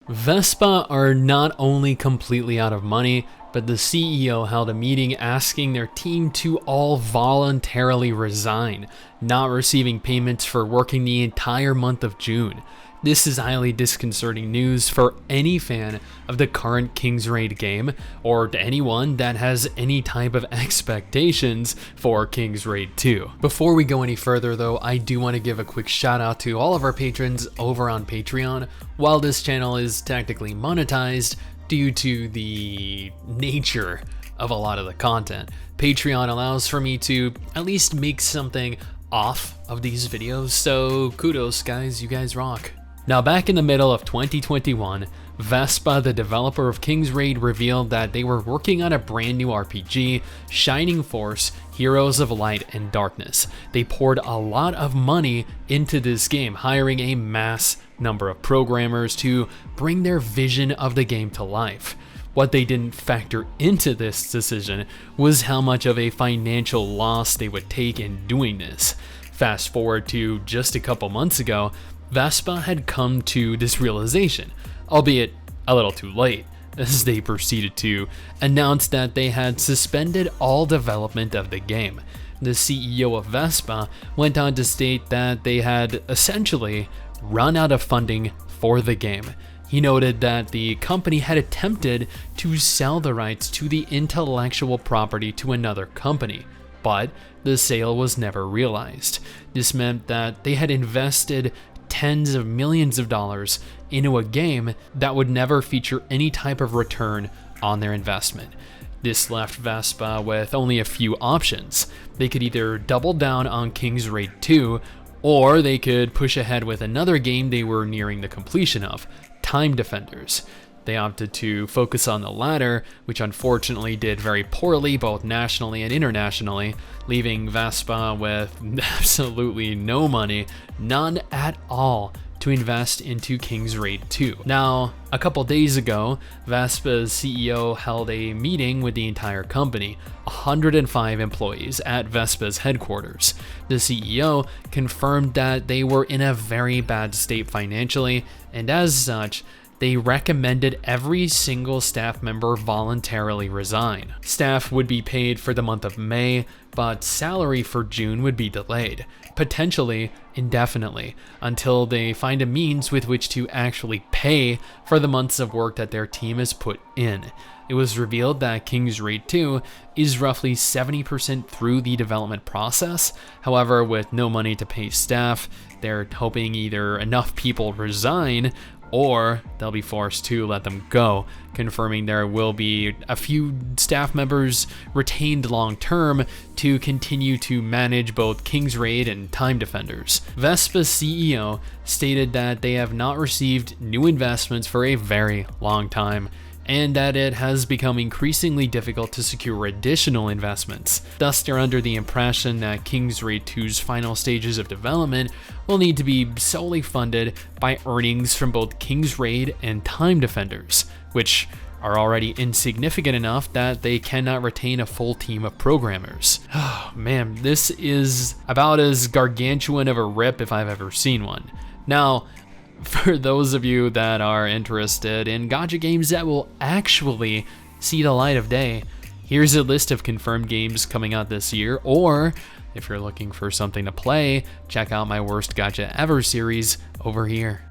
Vespa are not only completely out of money, but the CEO held a meeting asking their team to all voluntarily resign, not receiving payments for working the entire month of June. This is highly disconcerting news for any fan of the current King's Raid game, or to anyone that has any type of expectations for King's Raid 2. Before we go any further though, I do want to give a quick shout out to all of our patrons over on Patreon. While this channel is technically monetized due to the nature of a lot of the content, Patreon allows for me to at least make something off of these videos, so kudos guys, you guys rock. Now, back in the middle of 2021, Vespa, the developer of King's Raid, revealed that they were working on a brand new RPG, Shining Force: Heroes of Light and Darkness. They poured a lot of money into this game, hiring a mass number of programmers to bring their vision of the game to life. What they didn't factor into this decision was how much of a financial loss they would take in doing this. Fast forward to just a couple months ago, Vespa had come to this realization, albeit a little too late, as they proceeded to announce that they had suspended all development of the game. The CEO of Vespa went on to state that they had essentially run out of funding for the game. He noted that the company had attempted to sell the rights to the intellectual property to another company, but the sale was never realized. This meant that they had invested tens of millions of dollars into a game that would never feature any type of return on their investment. This left Vespa with only a few options. They could either double down on King's Raid 2, or they could push ahead with another game they were nearing the completion of, Time Defenders. They opted to focus on the latter, which unfortunately did very poorly both nationally and internationally, leaving Vespa with absolutely no money, none at all, to invest into King's Raid 2. Now, a couple days ago, Vespa's CEO held a meeting with the entire company, 105 employees at Vespa's headquarters. The CEO confirmed that they were in a very bad state financially, and as such, they recommended every single staff member voluntarily resign. Staff would be paid for the month of May, but salary for June would be delayed, potentially indefinitely, until they find a means with which to actually pay for the months of work that their team has put in. It was revealed that King's Raid 2 is roughly 70% through the development process. However, with no money to pay staff, they're hoping either enough people resign or they'll be forced to let them go, confirming there will be a few staff members retained long-term to continue to manage both King's Raid and Time Defenders. Vespa's CEO stated that they have not received new investments for a very long time, and that it has become increasingly difficult to secure additional investments. Thus, they're under the impression that King's Raid 2's final stages of development will need to be solely funded by earnings from both King's Raid and Time Defenders, which are already insignificant enough that they cannot retain a full team of programmers. Oh man, this is about as gargantuan of a rip if I've ever seen one. Now, for those of you that are interested in gacha games that will actually see the light of day, here's a list of confirmed games coming out this year, or if you're looking for something to play, check out my Worst Gacha Ever series over here.